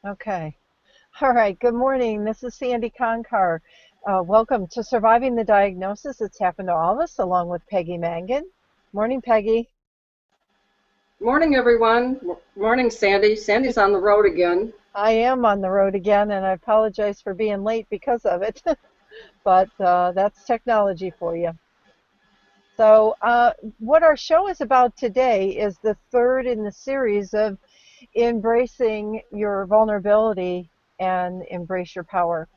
Okay. All right. Good morning. This is Sandy Conkar. Welcome to Surviving the Diagnosis. It's happened to all of us, along with Peggy Mangan. Morning, Peggy. Morning, everyone. Morning, Sandy. Sandy's on the road again. I am on the road again, and I apologize for being late because of it, but that's technology for you. So, what our show is about today is the third in the series of embracing your vulnerability and embrace your power.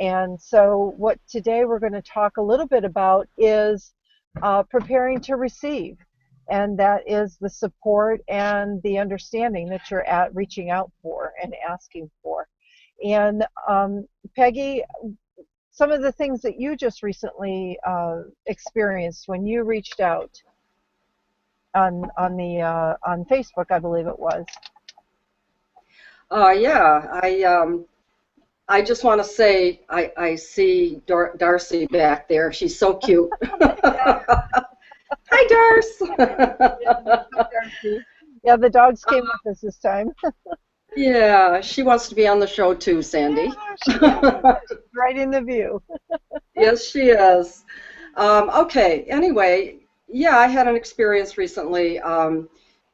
And so, what today we're going to talk a little bit about is preparing to receive. And that is the support and the understanding that you're at reaching out for and asking for. And Peggy, some of the things that you just recently experienced when you reached out on Facebook, I believe it was. Yeah, I just want to say I see Darcy back there. She's so cute. Hi, Darce. Darcy. Yeah, the dogs came with us this time. Yeah, she wants to be on the show too, Sandy. Yeah, she is. She's right in the view. Yes, she is. Okay, anyway, yeah, I had an experience recently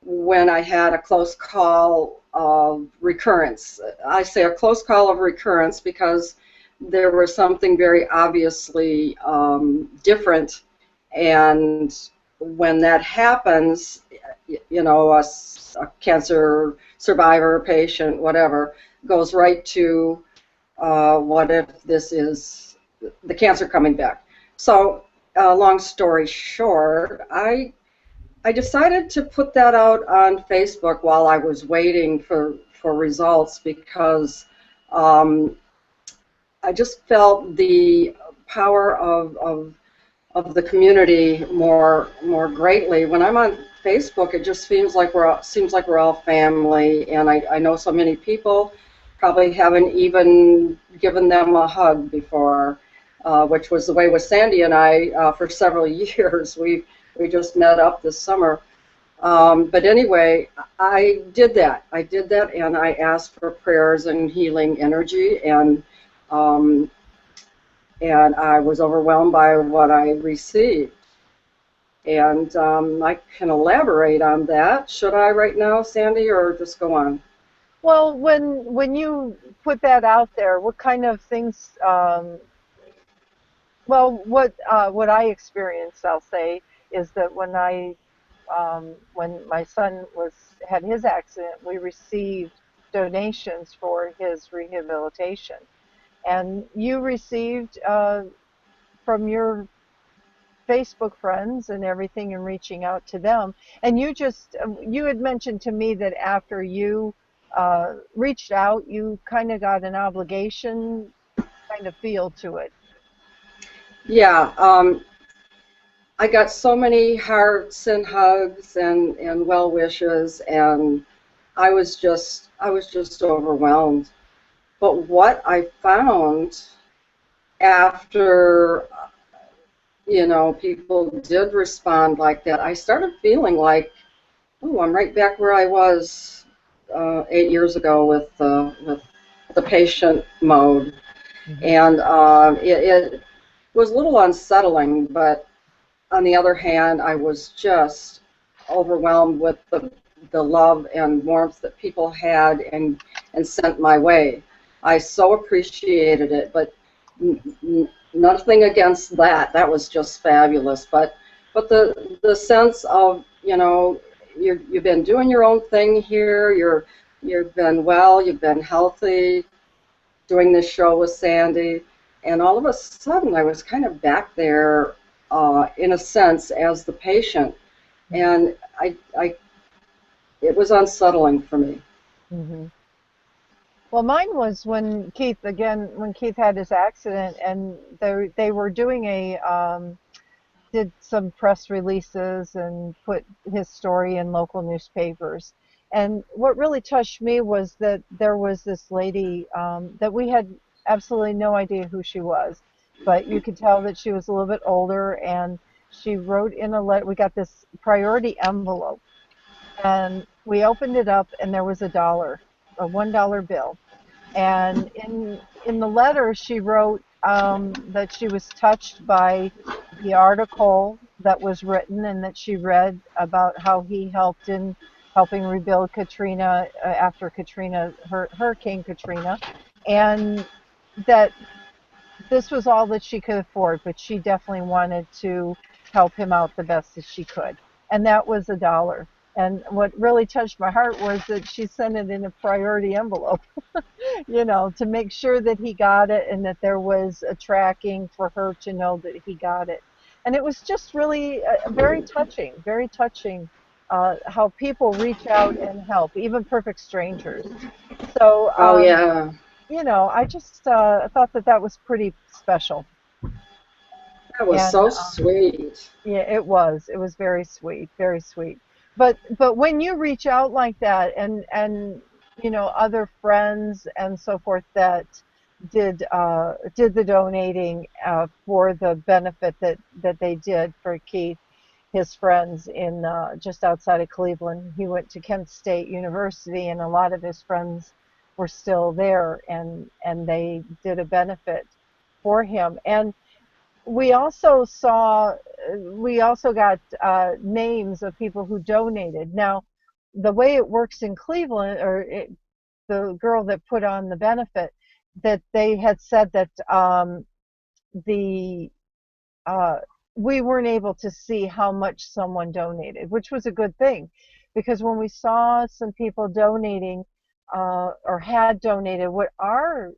when I had a close call of recurrence. I say a close call of recurrence because there was something very obviously different, and when that happens, a cancer survivor, patient, whatever, goes right to what if this is the cancer coming back. So, long story short, I decided to put that out on Facebook while I was waiting for results because um, I just felt the power of the community more greatly. When I'm on Facebook, it just seems like we're all family, and I know so many people. Probably haven't even given them a hug before, which was the way with Sandy and I for several years. We just met up this summer. But anyway, I did that. I did that, and I asked for prayers and healing energy, um, and I was overwhelmed by what I received. And I can elaborate on that. Should I right now, Sandy, or just go on? Well, when you put that out there, what kind of things? Well, what I experienced, I'll say, is that when my son was had his accident, we received donations for his rehabilitation, and you received from your Facebook friends and everything and reaching out to them. And you had mentioned to me that after you reached out, you kind of got an obligation kind of feel to it. Yeah, I got so many hearts and hugs and well wishes, and I was just overwhelmed. But what I found after people did respond like that, I started feeling like, oh, I'm right back where I was 8 years ago with the patient mode, Hmm. and it was a little unsettling. But on the other hand, I was just overwhelmed with the love and warmth that people had and sent my way. I so appreciated it, but nothing against that. That was just fabulous. But the sense of you've been doing your own thing here. You've been well. You've been healthy. Doing this show with Sandy, and all of a sudden I was kind of back there, in a sense, as the patient, and it was unsettling for me. Hmm. Well, mine was when Keith had his accident, and they were doing did some press releases and put his story in local newspapers. And what really touched me was that there was this lady that we had absolutely no idea who she was, but you could tell that she was a little bit older, and she wrote in a letter. We got this priority envelope, and we opened it up, and there was a $1 bill. And in the letter, she wrote that she was touched by the article that was written and that she read about how he helped in helping rebuild Katrina after Hurricane Katrina, and that this was all that she could afford, but she definitely wanted to help him out the best that she could. And that was $1. And what really touched my heart was that she sent it in a priority envelope, to make sure that he got it and that there was a tracking for her to know that he got it. And it was just really very touching how people reach out and help, even perfect strangers. So, Oh yeah, I just thought that that was pretty special. that was And so sweet. yeah, it was. It was very sweet, very sweet. But when you reach out like that, and other friends and so forth that did the donating for the benefit that they did for Keith, his friends in just outside of Cleveland. He went to Kent State University, and a lot of his friends were still there, and they did a benefit for him. And we also got names of people who donated. Now, the way it works in Cleveland, the girl that put on the benefit, that they had said that the uh, we weren't able to see how much someone donated, which was a good thing, because when we saw some people donating or had donated, what our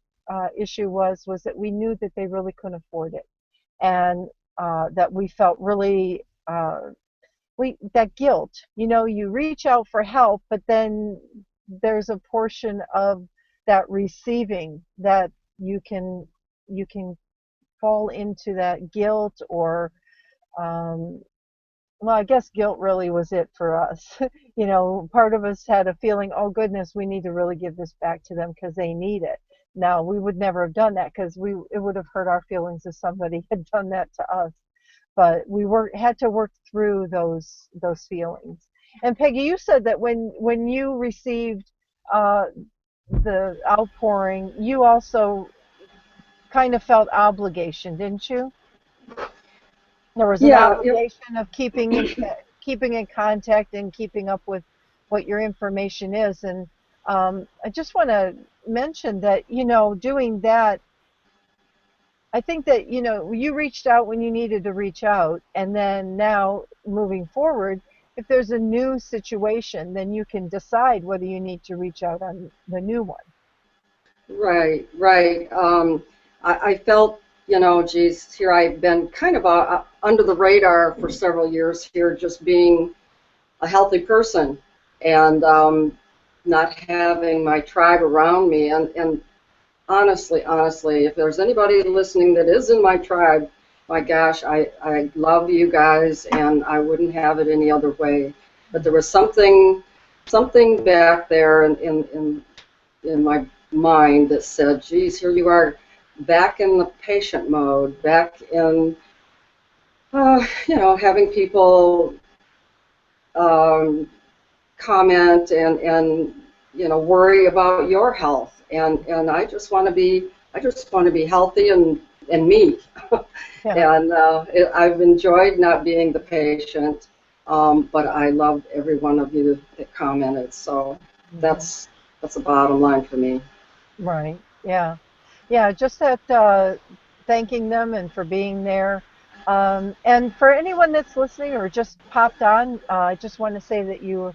issue was that we knew that they really couldn't afford it, and that we felt really that guilt. You reach out for help, but then there's a portion of that receiving that you can you can fall into that guilt, or um, well, I guess guilt really was it for us. Part of us had a feeling, oh goodness, we need to really give this back to them because they need it. Now, we would never have done that because it would have hurt our feelings if somebody had done that to us. But had to work through those feelings. And Peggy, you said that when you received uh, the outpouring, you also kind of felt obligation, didn't you? There was an Yeah, obligation of keeping in contact and keeping up with what your information is. And I just want to mention that, doing that, I think that, you reached out when you needed to reach out. And then now moving forward, if there's a new situation, then you can decide whether you need to reach out on the new one. right, right. I felt, geez, here I've been kind of under the radar for several years here, just being a healthy person and not having my tribe around me. And honestly, if there's anybody listening that is in my tribe, my gosh, I love you guys, and I wouldn't have it any other way. But there was something back there in my mind that said, geez, here you are back in the patient mode, back in, having people um, comment and worry about your health. And I just want to be healthy and me. Yeah. And I've enjoyed not being the patient, but I loved every one of you that commented. So Mhm. that's that's the bottom line for me. Right. Yeah. Yeah, just that thanking them and for being there. And for anyone that's listening or just popped on, I just want to say that you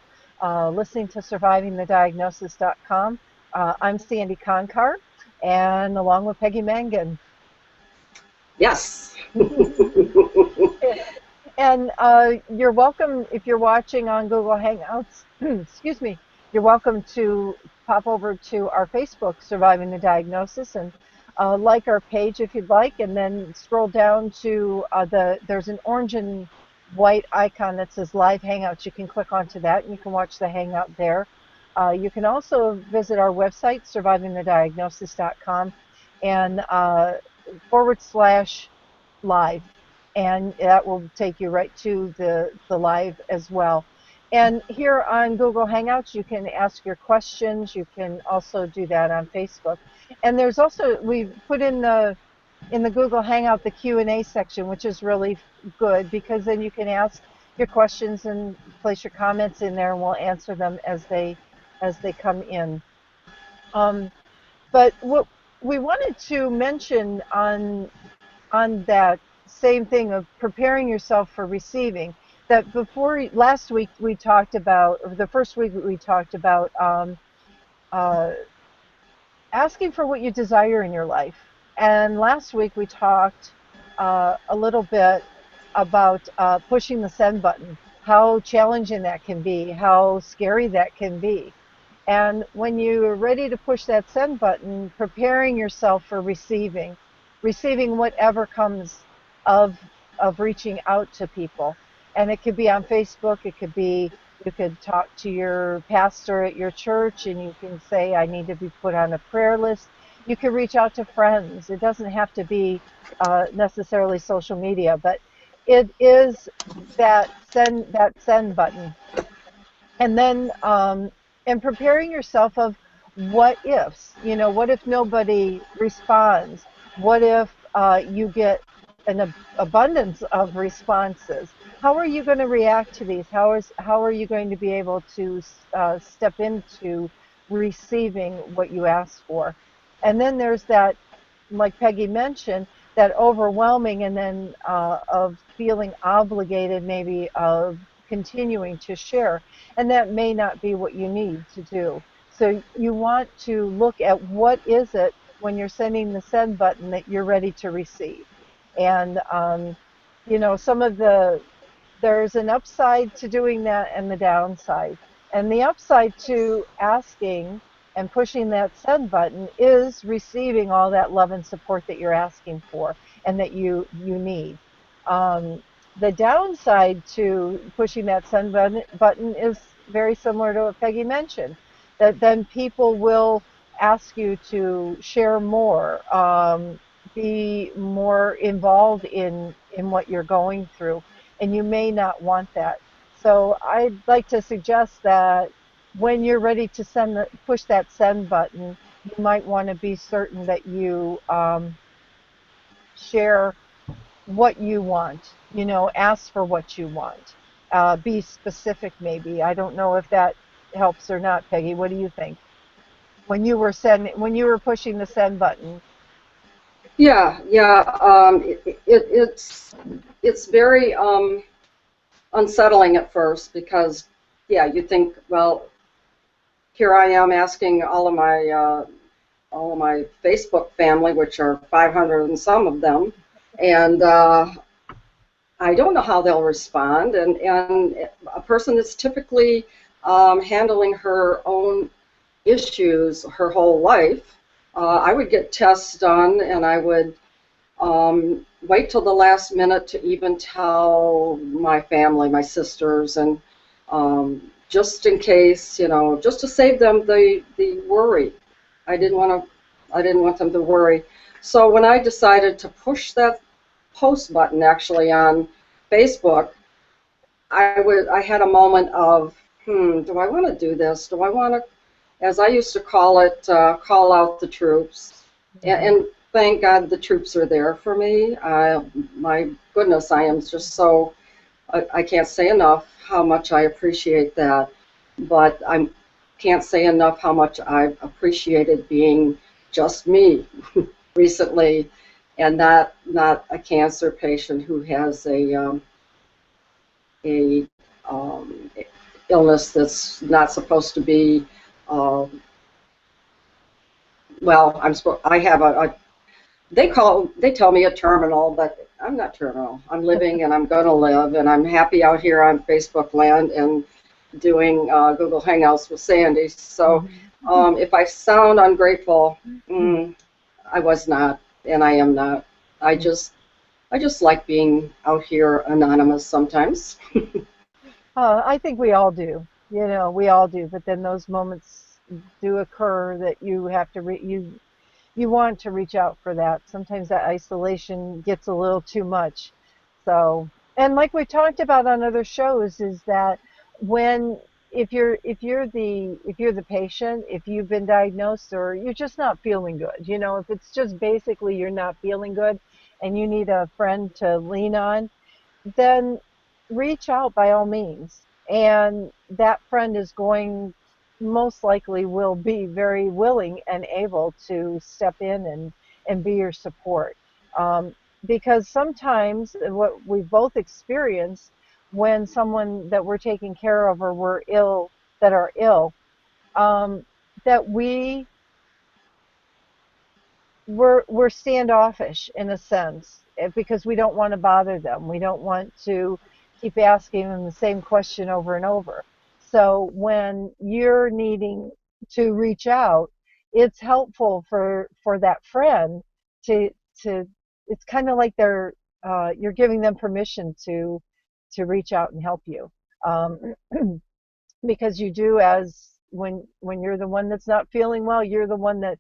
listening to survivingthediagnosis.com. I'm Sandy Conkar, and along with Peggy Mangan. Yes. And you're welcome if you're watching on Google Hangouts. Excuse me. You're welcome to pop over to our Facebook, Surviving the Diagnosis, and like our page if you'd like, and then scroll down to there's an orange and white icon that says Live Hangouts. You can click onto that, and you can watch the Hangout there. You can also visit our website, survivingthediagnosis.com, and /live, and that will take you right to the live as well. And here on Google Hangouts, you can ask your questions. You can also do that on Facebook. And there's also, we put in the Google Hangout the Q&A section, which is really good because then you can ask your questions and place your comments in there, and we'll answer them as they come in. Um, but what we wanted to mention on that same thing of preparing yourself for receiving, that before last week we talked about, or the first week we talked about uh, asking for what you desire in your life. And last week we talked a little bit about pushing the send button, how challenging that can be, how scary that can be. And when you're ready to push that send button, preparing yourself for receiving whatever comes of reaching out to people. And it could be on Facebook, it could be, you could talk to your pastor at your church and you can say, I need to be put on a prayer list. You can reach out to friends. It doesn't have to be necessarily social media, but it is that send button. And then and preparing yourself of what ifs. What if nobody responds? What if you get an abundance of responses? How are you going to react to these? How are you going to be able to step into receiving what you asked for? And then there's that, like Peggy mentioned, that overwhelming, and then of feeling obligated, maybe of continuing to share, and that may not be what you need to do. So you want to look at what is it when you're sending the send button that you're ready to receive. And some of there's an upside to doing that and the downside. And the upside to asking and pushing that send button is receiving all that love and support that you're asking for and that you need. Um, the downside to pushing that send button is very similar to what Peggy mentioned, that then people will ask you to share more, be more involved in what you're going through, and you may not want that. So I'd like to suggest that when you're ready to push that send button, you might want to be certain that you share what you want. Ask for what you want. Be specific, maybe. I don't know if that helps or not, Peggy. What do you think? When you were pushing the send button. Yeah, yeah. It's very unsettling at first because, yeah, you think, well, here I am asking all of my Facebook family, which are 500 and some of them, and I don't know how they'll respond. And a person that's typically handling her own issues her whole life, I would get tests done, and I would wait till the last minute to even tell my family, my sisters, and just in case, just to save them the worry. I didn't want I didn't want them to worry. So when I decided to push that post button actually on Facebook, I had a moment of, do I want to do this? Do I want to, as I used to call it, call out the troops? Mhm. And thank God the troops are there for me. My goodness, I am just so, I can't say enough how much I appreciate that. But I can't say enough how much I've appreciated being just me recently, and not a cancer patient who has a illness that's not supposed to be. Uh, well, I have they tell me a terminal, but I'm not terminal. I'm living and I'm going to live, and I'm happy out here on Facebook land and doing Google Hangouts with Sandy. So Mhm. if I sound ungrateful, I was not, and I am not. I just I just like being out here anonymous sometimes. I think we all do. We all do. But then those moments do occur that you have to you want to reach out for that. Sometimes that isolation gets a little too much. So, and like we talked about on other shows, is that when if you're the patient, if you've been diagnosed or you're just not feeling good, if it's just basically you're not feeling good and you need a friend to lean on, then reach out by all means. And that friend is going, most likely will be very willing and able to step in and be your support. Um, because sometimes what we both experience when someone that we're taking care of or we're ill, that are ill, um, that we're standoffish in a sense, because we don't want to bother them. We don't want to keep asking them the same question over and over. So when you're needing to reach out, it's helpful for that friend to to it's kind of like you're giving them permission to reach out and help you. Um, because you do, as when you're the one that's not feeling well, you're the one that,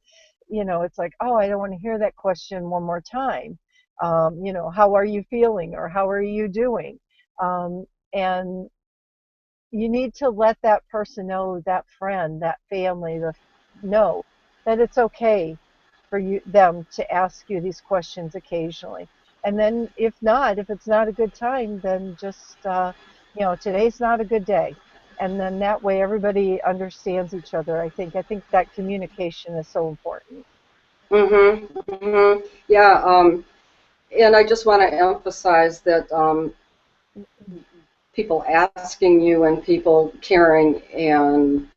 it's like, oh, I don't want to hear that question one more time. How are you feeling, or how are you doing? And you need to let that person know, that friend, that family, know that it's okay for them to ask you these questions occasionally. And then if it's not a good time, then just today's not a good day. And then that way everybody understands each other. I think that communication is so important. Mhm. Mhm. Yeah. And I just want to emphasize that people asking you and people caring and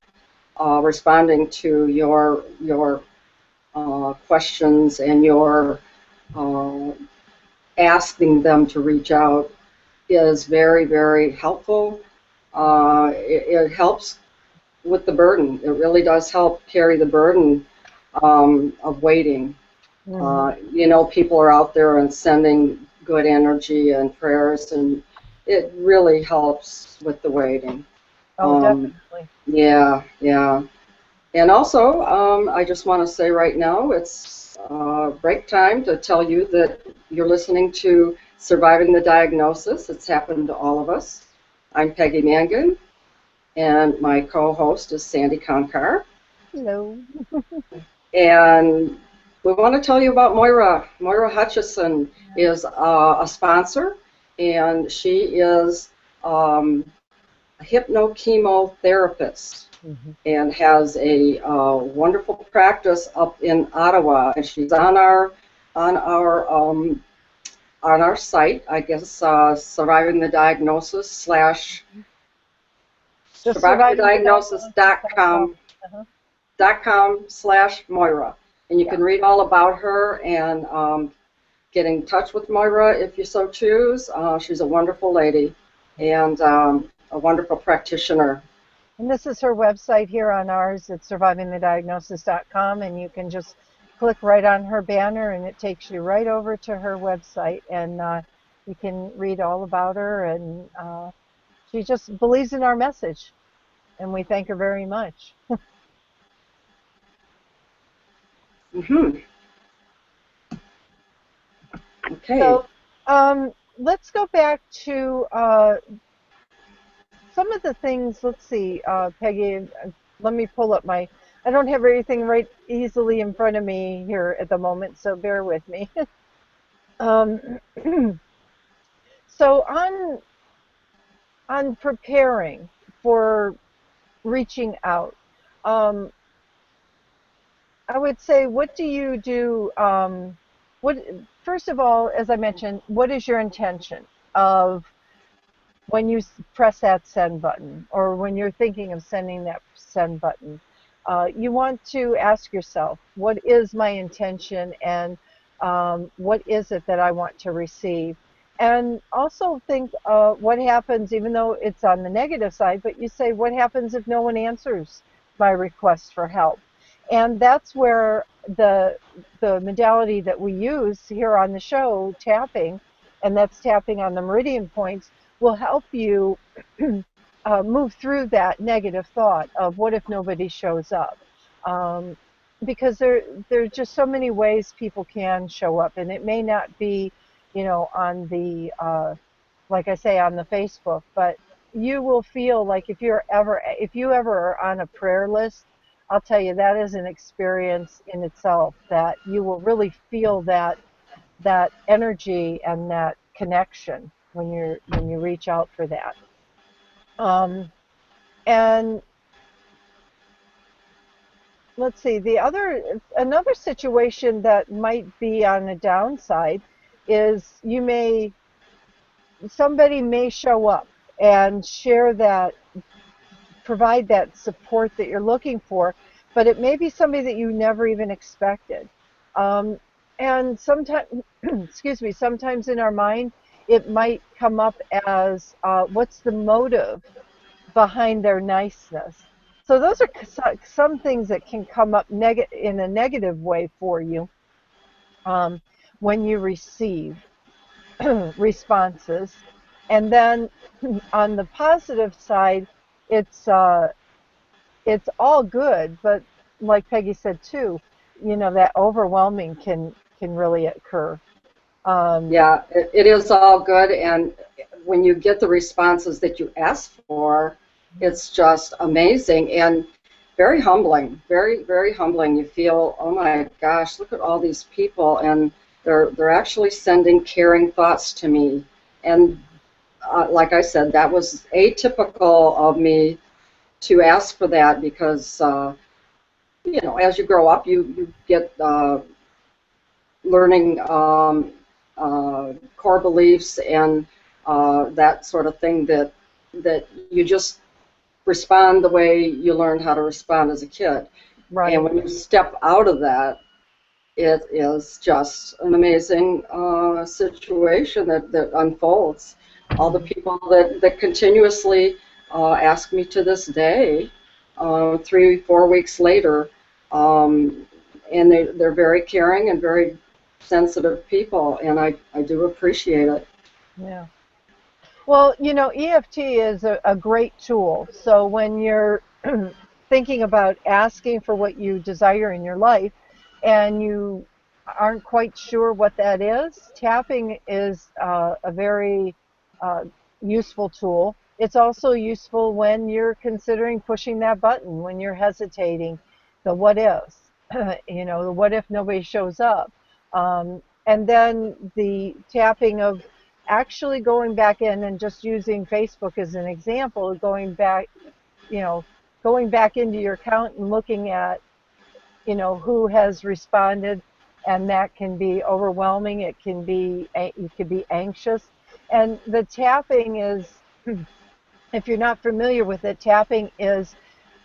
responding to your questions and your uh, asking them to reach out is very, very helpful. It helps with the burden. It really does help carry the burden of waiting. Hmm. People are out there and sending good energy and prayers, and it really helps with the waiting. Oh, Um, definitely. yeah, yeah. And also, I just want to say right now, it's break time to tell you that you're listening to Surviving the Diagnosis. It's happened to all of us. I'm Peggy Mangan, and my co-host is Sandy Conkar. Hello. And we want to tell you about Moira. Moira Hutchison is a sponsor, and she is a hypnochemotherapist Hmm. and has a wonderful practice up in Ottawa. And she's on our on our site, I guess, surviving the diagnosis slash Just survivingthediagnosis.com. survivingthediagnosis.com Uh-huh. .com/Moira, and you Yeah. can read all about her and get in touch with Moira if you so choose. She's a wonderful lady and a wonderful practitioner. And this is her website here on ours. It's survivingthediagnosis.com, and you can just click right on her banner, and it takes you right over to her website, and you can read all about her. And she just believes in our message, and we thank her very much. Hmm. Okay. So let's go back to some of the things. Let's see, Peggy. Let me pull up my. I don't have everything right easily in front of me here at the moment, so bear with me. Um, so on preparing for reaching out, um, I would say, what do you do? What First of all, as I mentioned, what is your intention of when you press that send button, or when you're thinking of sending that send button? You want to ask yourself, what is my intention, and what is it that I want to receive? And also think, what happens, even though it's on the negative side, but you say, what happens if no one answers my request for help? And that's where the modality that we use here on the show, tapping, and that's tapping on the meridian points, will help you move through that negative thought of what if nobody shows up. Um, because there's just so many ways people can show up, and it may not be, on the like I say, on the Facebook, but you will feel like if you ever are on a prayer list, I'll tell you that is an experience in itself that you will really feel that energy and that connection when you reach out for that. Um, and let's see, the other another situation that might be on the downside is somebody may show up and share that, provide that support that you're looking for, but it may be somebody that you never even expected. Um, and sometimes, excuse me, sometimes in our mind, it might come up as what's the motive behind their niceness. So those are some things that can come up in a negative way for you um, when you receive responses. And then on the positive side, it's uh, it's all good, but like Peggy said too, that overwhelming can really occur. Um, Yeah, it is all good, and when you get the responses that you ask for, it's just amazing and very humbling, very, very humbling. You feel, oh my gosh, look at all these people, and they're actually sending caring thoughts to me. And like I said, that was atypical of me to ask for that because, as you grow up, you get learning core beliefs and that sort of thing that you just respond the way you learned how to respond as a kid. And right. when you step out of that, it is just an amazing situation that unfolds. All the Mhm. people that continuously ask me to this day, 3, 4 weeks later, um, and they're very caring and very sensitive people, and I do appreciate it. Yeah. Well, EFT is a great tool. So when you're thinking about asking for what you desire in your life and you aren't quite sure what that is, tapping is a very uh, useful tool. It's also useful when you're considering pushing that button, when you're hesitating, the what ifs, the what if nobody shows up. And then the tapping of actually going back in and just using Facebook as an example, you know, going back into your account and looking at, who has responded, and that can be overwhelming. You could be anxious. And the tapping is, if you're not familiar with it, tapping is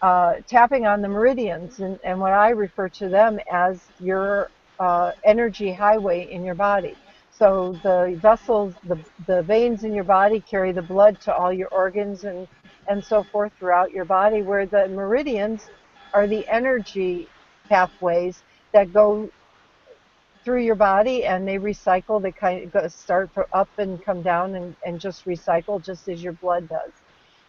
tapping on the meridians, and what I refer to them as your energy highway in your body. So the vessels, the veins in your body carry the blood to all your organs and so forth throughout your body, where the meridians are the energy pathways that go through your body, and they recycle. They kind of start from up and come down and just recycle just as your blood does.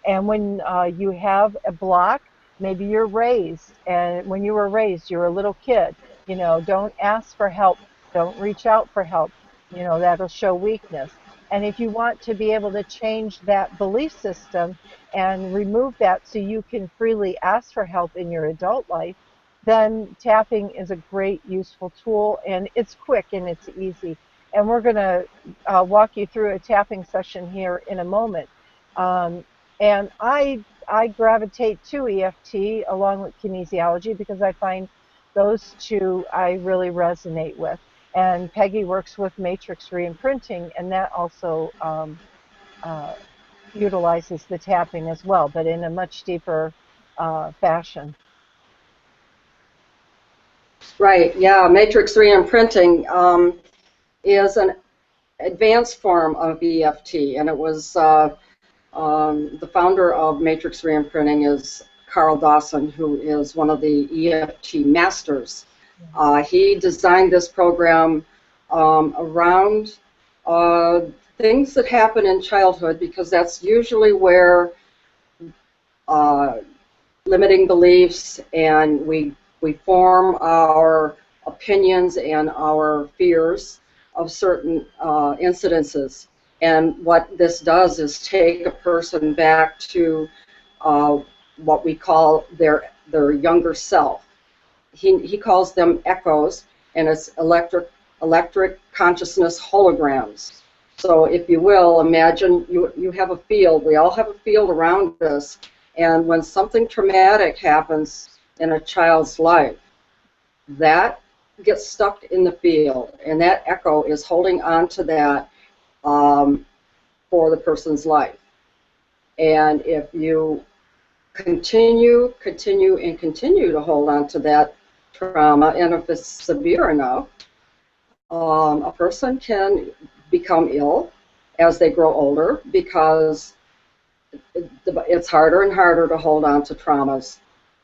And when you have a block, maybe you're raised, and when you were raised, you're a little kid, don't ask for help, don't reach out for help, that'll show weakness. And if you want to be able to change that belief system and remove that so you can freely ask for help in your adult life, then tapping is a great useful tool, and it's quick and it's easy. And we're going to walk you through a tapping session here in a moment. Um, and I gravitate to EFT along with kinesiology because I find those two I really resonate with. And Peggy works with matrix reimprinting, and that also uh, utilizes the tapping as well, but in a much deeper fashion. Right, yeah, matrix reimprinting is an advanced form of EFT, and it was the founder of matrix reimprinting is Carl Dawson, who is one of the EFT masters. He designed this program around uh, things that happen in childhood because that's usually where uh, limiting beliefs and we form our opinions and our fears of certain incidences. And what this does is take a person back to uh, what we call their younger self. He calls them echoes, and it's electric consciousness holograms. So if you will, imagine you have a field. We all have a field around us, and when something traumatic happens in a child's life, that gets stuck in the field, and that echo is holding on to that um, for the person's life. And if you and continue to hold on to that trauma, and if it's severe enough, a person can become ill as they grow older because it's harder and harder to hold on to traumas.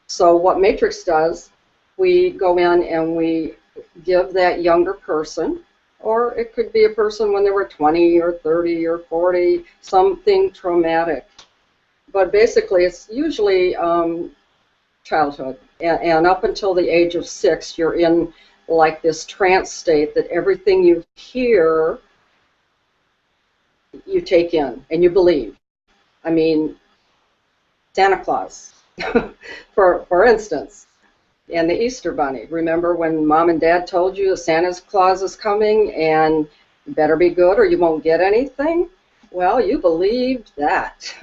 So what Matrix does, we go in and we give that younger person, or it could be a person when they were 20 or 30 or 40, something traumatic. But basically, it's usually childhood. And up until the age of 6, you're in like this trance state that everything you hear, you take in and you believe. I mean, Santa Claus, for instance, and the Easter Bunny. Remember when Mom and Dad told you Santa Claus is coming and you better be good or you won't get anything? Well, you believed that.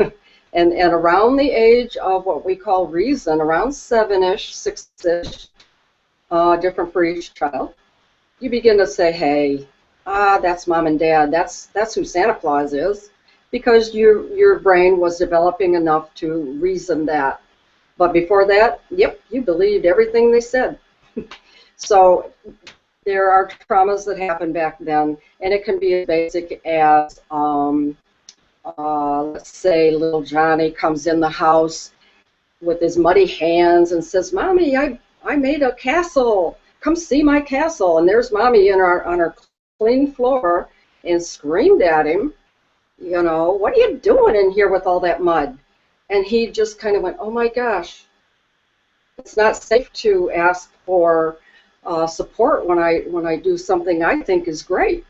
And around the age of what we call reason, around 7-ish, 6-ish, different for each child, you begin to say, hey, that's Mom and Dad. That's who Santa Claus is, because your brain was developing enough to reason that. But before that, yep, you believed everything they said. So there are traumas that happened back then, and it can be as basic as, let's say little Johnny comes in the house with his muddy hands and says, Mommy, I made a castle. Come see my castle. And there's Mommy on her clean floor and screamed at him, what are you doing in here with all that mud? And he just kind of went, oh my gosh, it's not safe to ask for support when I do something I think is great.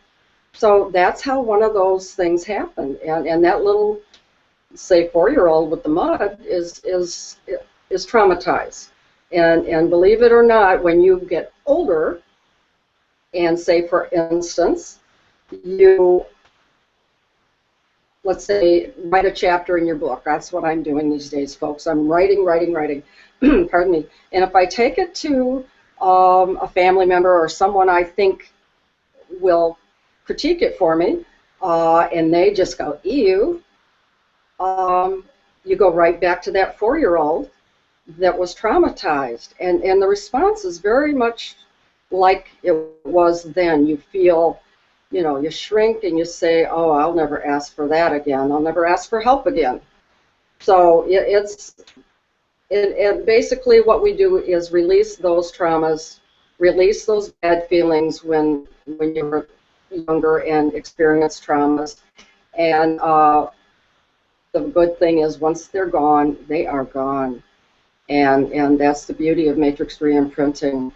So that's how one of those things happened. And that little, say, 4-year-old with the mud is traumatized. And believe it or not, when you get older, and say, for instance, you, let's say, write a chapter in your book. That's what I'm doing these days, folks. I'm writing. Pardon me. And if I take it to a family member or someone I think will critique it for me, and they just go, ew, you go right back to that 4-year-old that was traumatized. And the response is very much like it was then. You feel, you shrink and you say, oh, I'll never ask for that again. I'll never ask for help again. So and basically what we do is release those traumas, release those bad feelings when you were younger and experienced traumas. And the good thing is once they're gone, they are gone. And that's the beauty of matrix re-imprinting.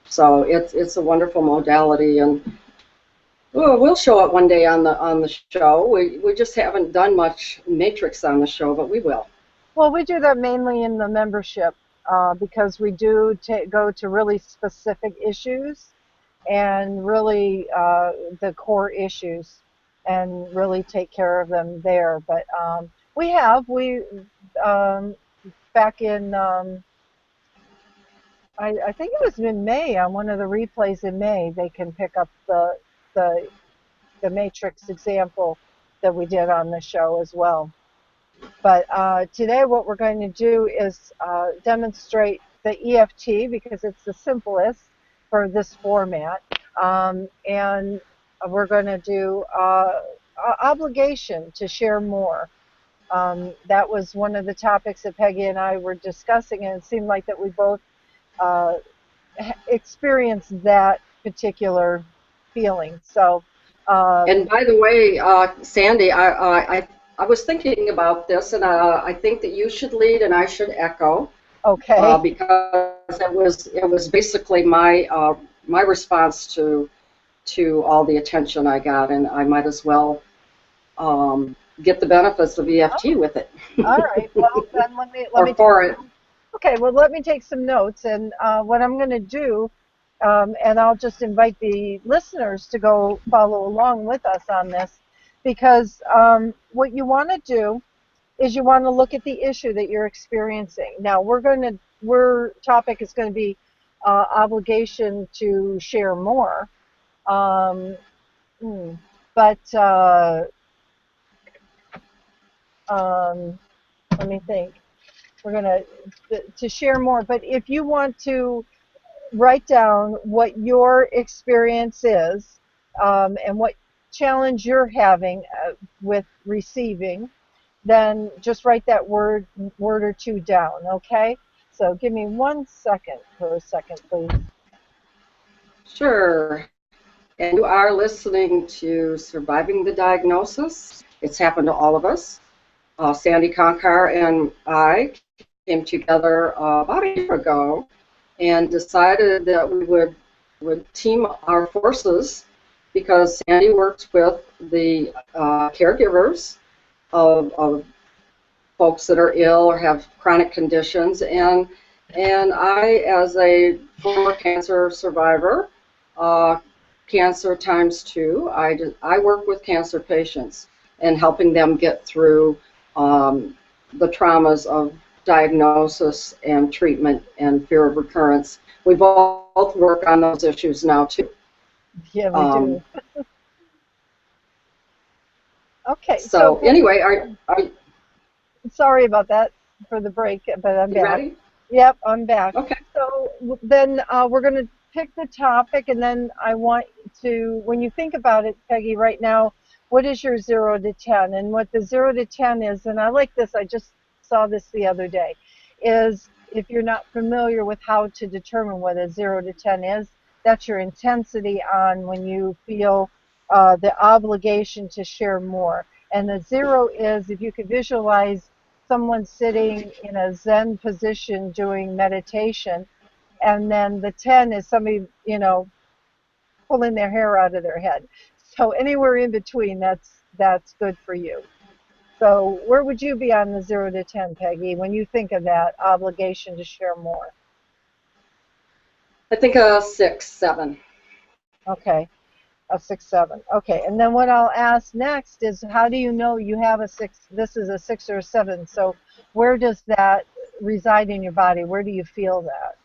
So it's a wonderful modality, and we'll show it one day on the show. We just haven't done much matrix on the show, but we will. Well, we do that mainly in the membership because we do go to really specific issues and really the core issues and really take care of them there. But we back in I think it was in May, on one of the replays in May, they can pick up the matrix example that we did on the show as well. But today what we're going to do is demonstrate the EFT because it's the simplest for this format. And we're going to do obligation to share more. That was one of the topics that Peggy and I were discussing, and it seemed like that we both experienced that particular feeling. So. And by the way, Sandy, I was thinking about this, and I think that you should lead and I should echo. Okay. Because it was basically my response to all the attention I got, and I might as well get the benefits of EFT with it. All right. Well, then let Or me take for it. some. Okay. Well, let me take some notes, and what I'm going to do, and I'll just invite the listeners to go follow along with us on this, because what you want to do is you want to look at the issue that you're experiencing. Now, our topic is going to be obligation to share more. Um, but um, let me think. We're going to share more. But if you want to write down what your experience is, and what challenge you're having with receiving, then just write that word or two down, okay? So give me 1 second for a second, please. Sure. And you are listening to Surviving the Diagnosis. It's happened to all of us. Sandy Conkar and I came together about a year ago and decided that we would team our forces because Sandy works with the caregivers of folks that are ill or have chronic conditions, and I, as a former cancer survivor, cancer times two, I work with cancer patients and helping them get through the traumas of diagnosis and treatment and fear of recurrence. We both work on those issues now too. Yeah, we Um, do. Okay, so so anyway, are sorry about that for the break, but I'm you back. ready? Yep, I'm back. Okay. So then we're going to pick the topic, and then I want to, when you think about it, Peggy, right now, what is your 0 to 10? And what the 0 to 10 is, and I like this, I just saw this the other day, is if you're not familiar with how to determine what a 0 to 10 is, that's your intensity on when you feel the obligation to share more. And the 0 is if you could visualize someone sitting in a Zen position doing meditation, and then the 10 is somebody, pulling their hair out of their head. So anywhere in between, that's good for you. So where would you be on the 0 to 10, Peggy, when you think of that obligation to share more? I think 6, 7. Okay, a 6, 7. Okay, and then what I'll ask next is, how do you know you have a 6? This is a 6 or a 7. So where does that reside in your body? Where do you feel that?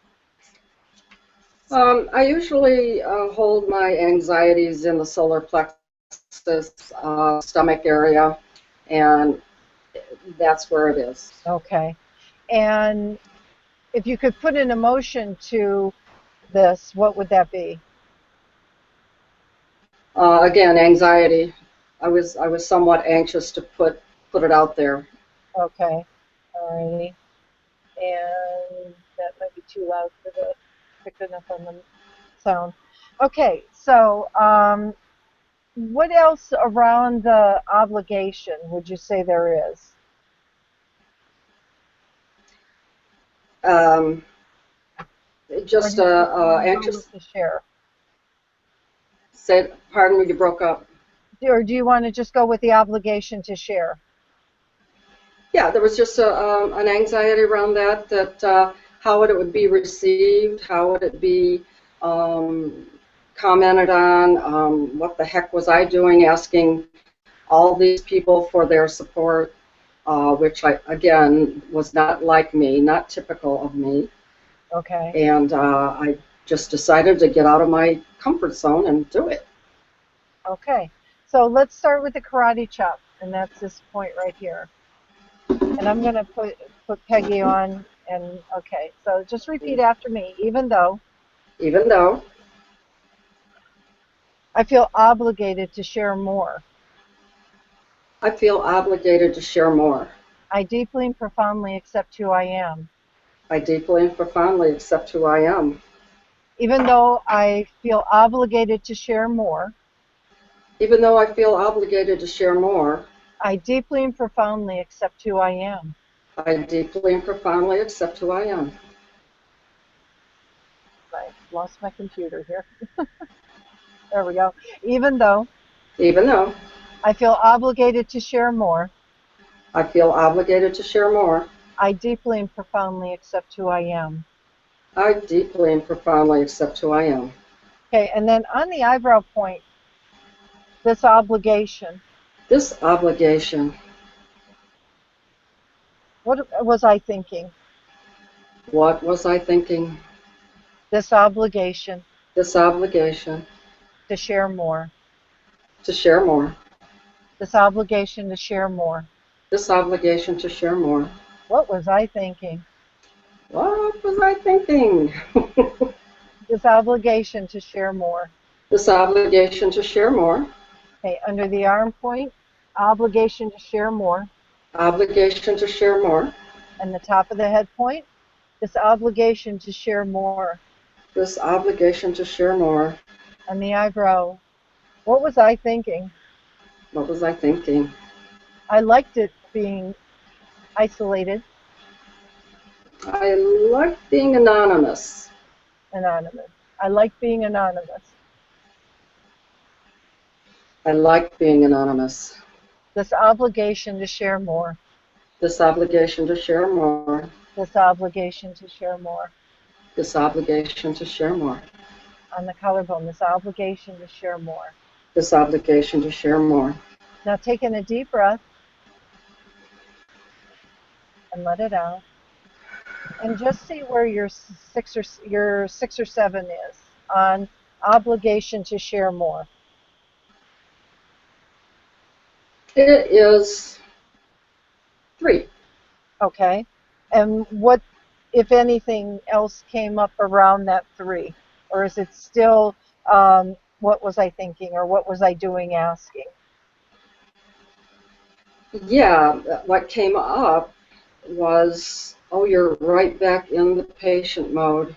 I usually hold my anxieties in the solar plexus, stomach area, and that's where it is. Okay, and if you could put an emotion to this, what would that be? Again, anxiety. I was somewhat anxious to put it out there. Okay, alrighty. And that might be too loud for the pick enough on the sound. Okay, so what else around the obligation would you say there is? Um, Or just do you just want to go anxious. with the share? Say, pardon me, you broke up. Or do you want to just go with the obligation to share? Yeah, there was just an anxiety around that how would it be received, how would it be um, commented on, what the heck was I doing asking all these people for their support, which again, was not like me, not typical of me. Okay, And I just decided to get out of my comfort zone and do it. okay. So let's start with the karate chop, and that's this point right here. And I'm going to put Peggy on. And okay, so just repeat after me. Even though Even though I feel obligated to share more, I feel obligated to share more, I deeply and profoundly accept who I am. I deeply and profoundly accept who I am. Even though I feel obligated to share more, Even though I feel obligated to share more, I deeply and profoundly accept who I am. I deeply and profoundly accept who I am. I lost my computer here. There we go. Even though Even though I feel obligated to share more. I feel obligated to share more. I deeply and profoundly accept who I am. I deeply and profoundly accept who I am. Okay, and then on the eyebrow point, this obligation. This obligation. What was I thinking? What was I thinking? This obligation This obligation to share more. to share more. This obligation to share more. This obligation to share more. What was I thinking? What was I thinking? This obligation to share more. This obligation to share more. Okay, under the arm point, obligation to share more. Obligation to share more. And the top of the head point, this obligation to share more. This obligation to share more. And the eyebrow, what was I thinking? What was I thinking? I liked it being isolated, I like being anonymous. anonymous. I like being anonymous. I like being anonymous. This obligation to share more. This obligation to share more. This obligation to share more. This obligation to share more. On the collarbone, this obligation to share more. This obligation to share more. Now taking a deep breath and let it out. And just see where your six or seven is on obligation to share more. It is 3. Okay. And what, if anything, else came up around that 3? Or is it still what was I thinking or what was I doing asking? Yeah, what came up was, oh, you're right back in the patient mode.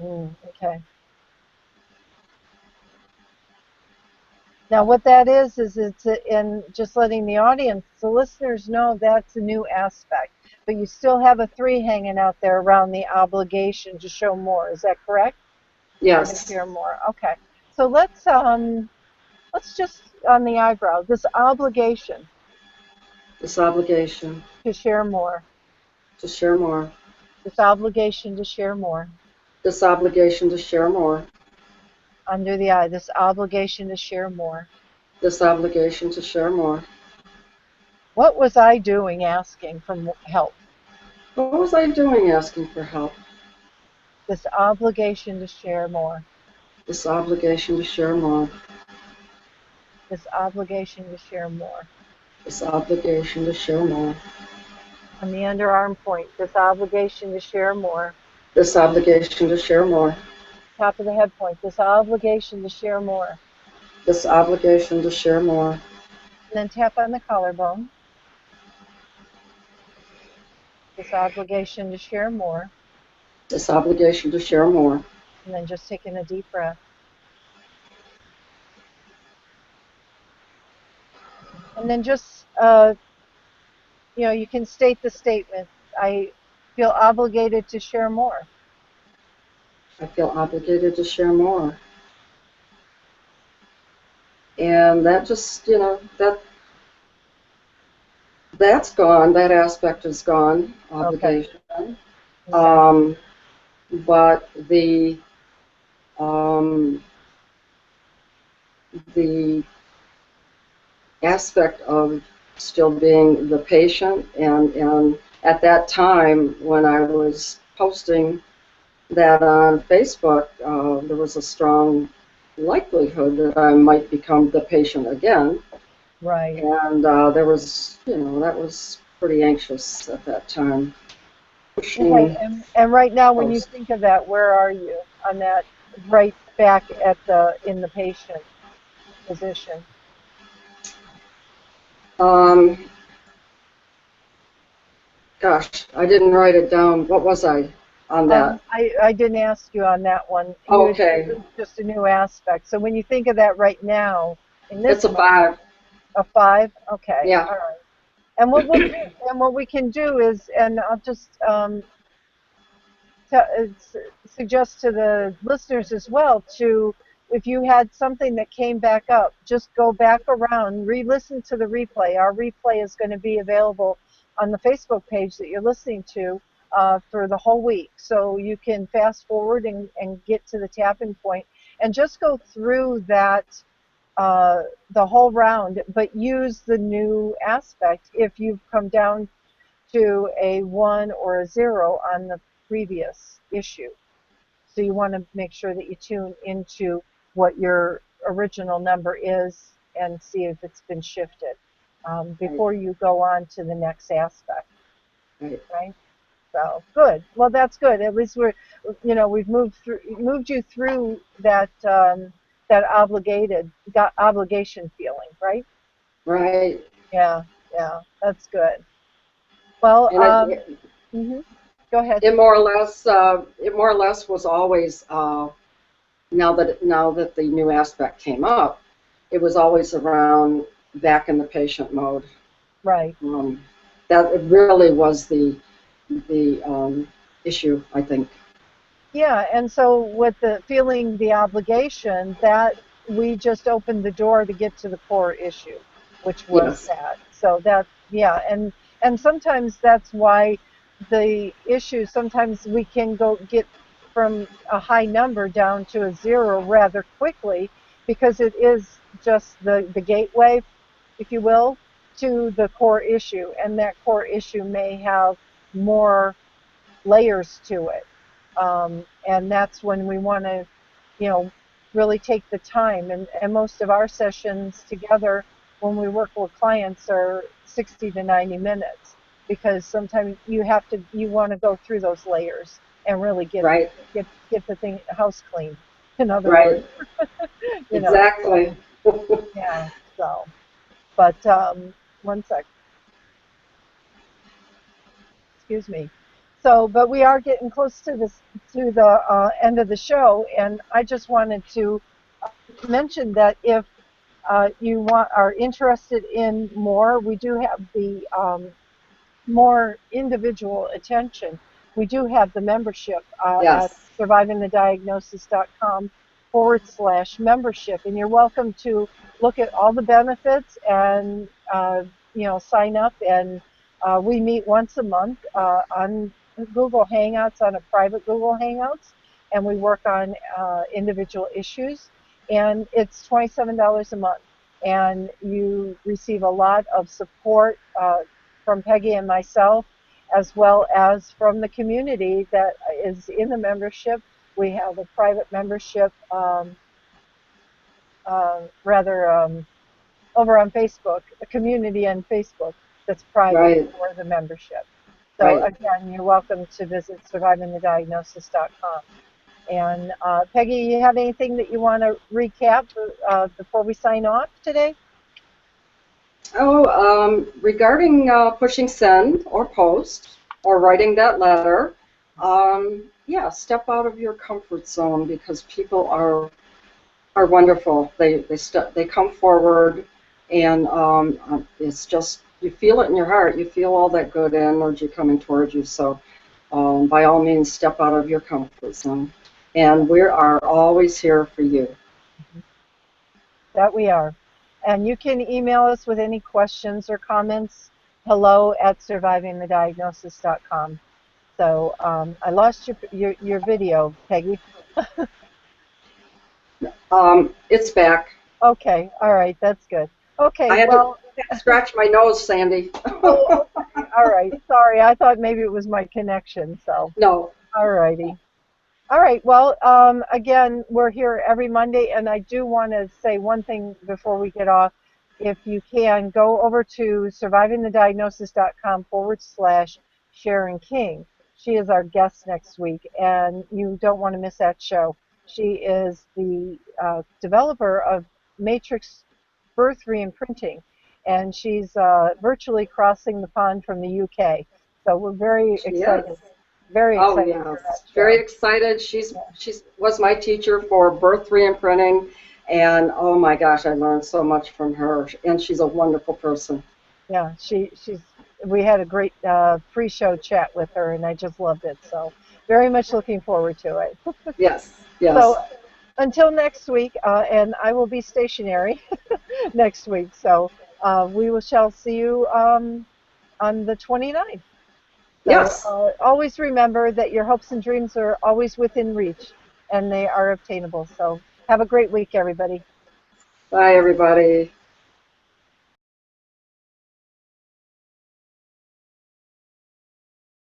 Okay. Now what that is it's in just letting the audience, the listeners know that's a new aspect. But you still have a 3 hanging out there around the obligation to show more. Is that correct? Or to Yes, share more. Okay. So let's just on the eyebrow, this obligation this obligation to share more. to share more. This obligation to share more. This obligation to share more. Under the eye, this obligation to share more. This obligation to share more. What was I doing asking for help? What was I doing asking for help? This obligation to share more. This obligation to share more. This obligation to share more. This obligation to share more. On the underarm point, this obligation to share more. This obligation to share more. Top of the head point, this obligation to share more. This obligation to share more. And then tap on the collarbone. This obligation to share more. This obligation to share more. And then just taking a deep breath. And then just, you can state the statement. I feel obligated to share more. I feel obligated to share more. And that just, that's gone. That aspect is gone. Obligation. Okay. But the aspect of still being the patient, and at that time when I was posting that on Facebook, there was a strong likelihood that I might become the patient again. Right. And there was, that was pretty anxious at that time. Okay. And right now, when you think of that, where are you on that? Right back in the patient position. Gosh, I didn't write it down. What was I on that? I didn't ask you on that one. Okay. It's just a new aspect. So when you think of that right now, in this It's a 5. A 5? Okay. Yeah. All right. And what we'll do, and what we can do is, and I'll just suggest to the listeners as well to if you had something that came back up, just go back around, re-listen to the replay. Our replay is going to be available on the Facebook page that you're listening to for the whole week. So you can fast forward and get to the tapping point and just go through that the whole round, but use the new aspect if you've come down to a 1 or a 0 on the previous issue. So you want to make sure that you tune into what your original number is and see if it's been shifted before you go on to the next aspect. Right? So good. Well, that's good. At least we've moved you through that that obligation feeling, right? Right. Yeah, yeah, that's good. Well, And mhm. Go ahead. it more or less was always now that the new aspect came up, it was always around back in the patient mode. Right. That it really was the issue, I think. Yeah, and so with the feeling the obligation, that we just opened the door to get to the core issue, which was Yes. that. So that, yeah, and sometimes that's why the issue, sometimes we can go get from a high number down to a 0 rather quickly because it is just the gateway, if you will, to the core issue, and that core issue may have more layers to it. And that's when we want to, really take the time. And most of our sessions together when we work with clients are 60 to 90 minutes because sometimes you want to go through those layers and really Right. get the house clean. In other words, Right. So Exactly. yeah. So, but one sec. Excuse me. So, but we are getting close to the end of the show, and I just wanted to mention that if are interested in more, we do have the more individual attention. We do have the membership at Yes. survivingthediagnosis.com/membership, and you're welcome to look at all the benefits and sign up. And we meet once a month on Google Hangouts, on a private Google Hangouts, and we work on individual issues. And it's $27 a month, and you receive a lot of support from Peggy and myself, as well as from the community that is in the membership. We have a private membership, rather, over on Facebook, a community on Facebook that's private Right. for the membership. So Right. again, you're welcome to visit survivingthediagnosis.com. And Peggy, you have anything that you want to recap before we sign off today? Oh, regarding pushing send or post or writing that letter, yeah, step out of your comfort zone because people are wonderful. They come forward, and it's just you feel it in your heart. You feel all that good energy coming towards you. So, by all means, step out of your comfort zone, and we are always here for you. That we are. And you can email us with any questions or comments. hello@survivingthediagnosis.com. So I lost your video, Peggy. It's back. Okay, all right, that's good. Okay, I had to well, scratch my nose, Sandy. oh, okay, all right. Sorry, I thought maybe it was my connection. So, No. all righty. All right. Well, again, we're here every Monday, and I do want to say one thing before we get off. If you can, go over to survivingthediagnosis.com/Sharon King. She is our guest next week, and you don't want to miss that show. She is the developer of Matrix Birth Reimprinting, and she's virtually crossing the pond from the UK. So we're Yes. very Oh excited for that yes. Very show. excited. Yeah. She's was my teacher for birth reimprinting, and oh my gosh, I learned so much from her. And she's a wonderful person. Yeah, we had a great pre-show chat with her, and I just loved it. So very much looking forward to it. Yes. So Yes. until next week, and I will be stationary next week. So we will shall see you on the 29th. So Yes. always remember that your hopes and dreams are always within reach and they are obtainable. So have a great week, everybody. Bye, everybody.